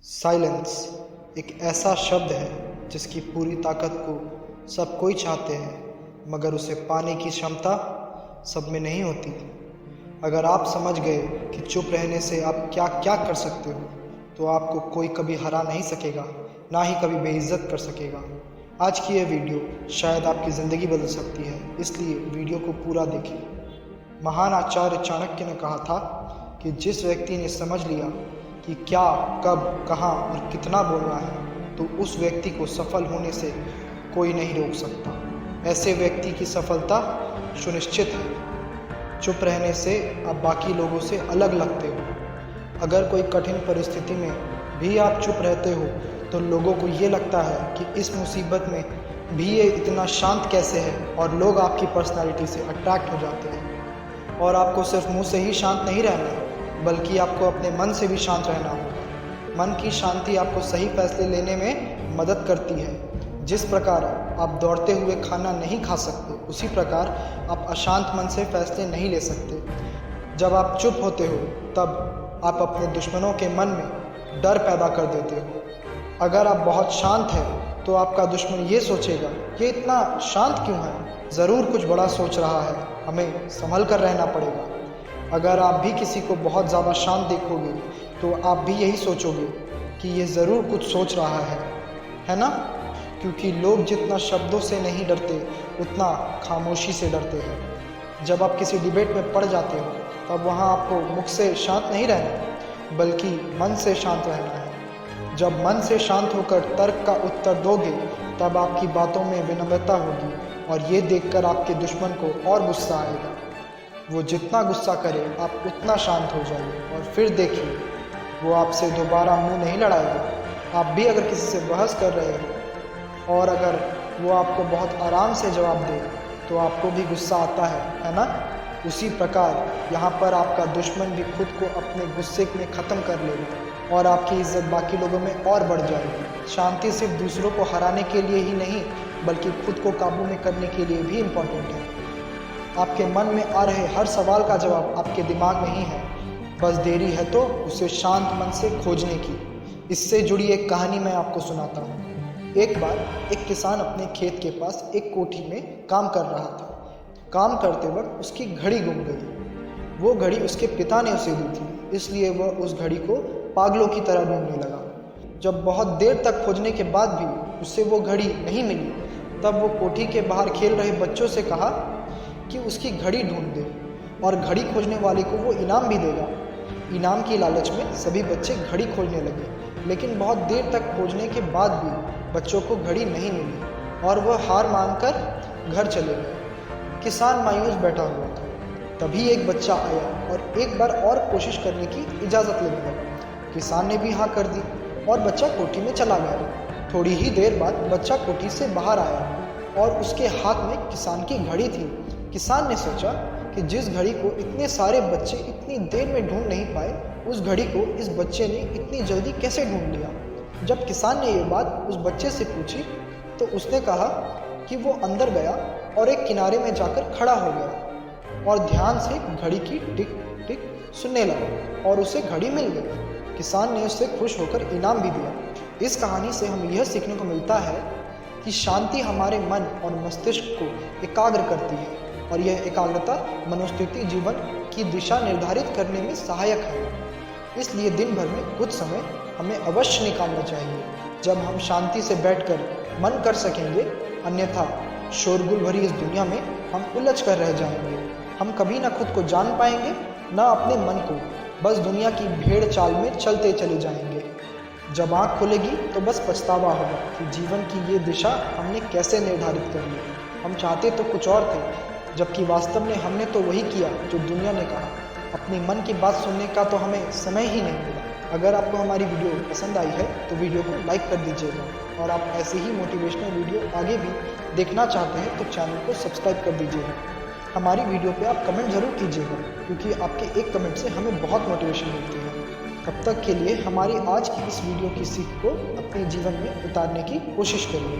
Silence एक ऐसा शब्द है जिसकी पूरी ताकत को सब कोई चाहते हैं, मगर उसे पाने की क्षमता सब में नहीं होती। अगर आप समझ गए कि चुप रहने से आप क्या क्या कर सकते हो, तो आपको कोई कभी हरा नहीं सकेगा, ना ही कभी बेइज्जत कर सकेगा। आज की यह वीडियो शायद आपकी ज़िंदगी बदल सकती है, इसलिए वीडियो को पूरा देखिए। महान आचार्य चाणक्य ने कहा था कि जिस व्यक्ति ने समझ लिया कि क्या, कब, कहाँ और कितना बोलना है, तो उस व्यक्ति को सफल होने से कोई नहीं रोक सकता। ऐसे व्यक्ति की सफलता सुनिश्चित है। चुप रहने से आप बाकी लोगों से अलग लगते हो। अगर कोई कठिन परिस्थिति में भी आप चुप रहते हो, तो लोगों को ये लगता है कि इस मुसीबत में भी ये इतना शांत कैसे है, और लोग आपकी पर्सनालिटी से अट्रैक्ट हो जाते हैं। और आपको सिर्फ मुंह से ही शांत नहीं रहना, बल्कि आपको अपने मन से भी शांत रहना होगा। मन की शांति आपको सही फैसले लेने में मदद करती है। जिस प्रकार आप दौड़ते हुए खाना नहीं खा सकते, उसी प्रकार आप अशांत मन से फैसले नहीं ले सकते। जब आप चुप होते हो, तब आप अपने दुश्मनों के मन में डर पैदा कर देते हो। अगर आप बहुत शांत हैं, तो आपका दुश्मन ये सोचेगा कि इतना शांत क्यों है, ज़रूर कुछ बड़ा सोच रहा है, हमें संभल कर रहना पड़ेगा। अगर आप भी किसी को बहुत ज़्यादा शांत देखोगे, तो आप भी यही सोचोगे कि ये ज़रूर कुछ सोच रहा है ना? क्योंकि लोग जितना शब्दों से नहीं डरते, उतना खामोशी से डरते हैं। जब आप किसी डिबेट में पड़ जाते हो, तब वहाँ आपको मुख से शांत नहीं रहना, बल्कि मन से शांत रहना है। जब मन से शांत होकर तर्क का उत्तर दोगे, तब आपकी बातों में विनम्रता होगी, और ये देखकर आपके दुश्मन को और गुस्सा आएगा। वो जितना गुस्सा करे, आप उतना शांत हो जाइए, और फिर देखिए वो आपसे दोबारा मुंह नहीं लड़ाएगा। आप भी अगर किसी से बहस कर रहे हो, और अगर वो आपको बहुत आराम से जवाब दे, तो आपको भी गुस्सा आता है ना? उसी प्रकार यहाँ पर आपका दुश्मन भी खुद को अपने गुस्से में ख़त्म कर लेगा, और आपकी इज्जत बाकी लोगों में और बढ़ जाएगी। शांति सिर्फ दूसरों को हराने के लिए ही नहीं, बल्कि खुद को काबू में करने के लिए भी इम्पोर्टेंट है। आपके मन में आ रहे हर सवाल का जवाब आपके दिमाग में ही है, बस देरी है तो उसे शांत मन से खोजने की। इससे जुड़ी एक कहानी मैं आपको सुनाता हूँ। एक बार एक किसान अपने खेत के पास एक कोठी में काम कर रहा था। काम करते वक्त उसकी घड़ी गुम गई। वो घड़ी उसके पिता ने उसे दी थी, इसलिए वह उस घड़ी को पागलों की तरह ढूंढने लगा। जब बहुत देर तक खोजने के बाद भी उसे वो घड़ी नहीं मिली, तब वो कोठी के बाहर खेल रहे बच्चों से कहा कि उसकी घड़ी ढूंढ दे, और घड़ी खोजने वाले को वो इनाम भी देगा। इनाम की लालच में सभी बच्चे घड़ी खोजने लगे, लेकिन बहुत देर तक खोजने के बाद भी बच्चों को घड़ी नहीं मिली, और वह हार मानकर घर चले गए। किसान मायूस बैठा हुआ था। तभी एक बच्चा आया और एक बार और कोशिश करने की इजाज़त लेने लगा। किसान ने भी हाँ कर दी, और बच्चा कोठी में चला गया। थोड़ी ही देर बाद बच्चा कोठी से बाहर आया, और उसके हाथ में किसान की घड़ी थी। किसान ने सोचा कि जिस घड़ी को इतने सारे बच्चे इतनी देर में ढूंढ नहीं पाए, उस घड़ी को इस बच्चे ने इतनी जल्दी कैसे ढूंढ लिया। जब किसान ने ये बात उस बच्चे से पूछी, तो उसने कहा कि वो अंदर गया और एक किनारे में जाकर खड़ा हो गया, और ध्यान से घड़ी की टिक टिक सुनने लगा, और उसे घड़ी मिल गई। किसान ने उससे खुश होकर इनाम भी दिया। इस कहानी से हमें यह सीखने को मिलता है कि शांति हमारे मन और मस्तिष्क को एकाग्र करती है, और यह एकाग्रता मनोस्थिति जीवन की दिशा निर्धारित करने में सहायक है। इसलिए दिन भर में कुछ समय हमें अवश्य निकालना चाहिए, जब हम शांति से बैठकर मन कर सकेंगे। अन्यथा शोरगुल भरी इस दुनिया में हम उलझ कर रह जाएंगे। हम कभी ना खुद को जान पाएंगे, ना अपने मन को, बस दुनिया की भेड़ चाल में चलते चले जाएंगे। जब आँख खुलेगी तो बस पछतावा होगा कि जीवन की ये दिशा हमने कैसे निर्धारित कर ली। हम चाहते तो कुछ और थे, जबकि वास्तव में हमने तो वही किया जो दुनिया ने कहा। अपने मन की बात सुनने का तो हमें समय ही नहीं मिला। अगर आपको हमारी वीडियो पसंद आई है, तो वीडियो को लाइक कर दीजिएगा, और आप ऐसे ही मोटिवेशनल वीडियो आगे भी देखना चाहते हैं, तो चैनल को सब्सक्राइब कर दीजिएगा। हमारी वीडियो पे आप कमेंट ज़रूर कीजिएगा, क्योंकि आपके एक कमेंट से हमें बहुत मोटिवेशन मिलती है। तब तक के लिए हमारी आज की इस वीडियो की सीख को अपने जीवन में उतारने की कोशिश करिए।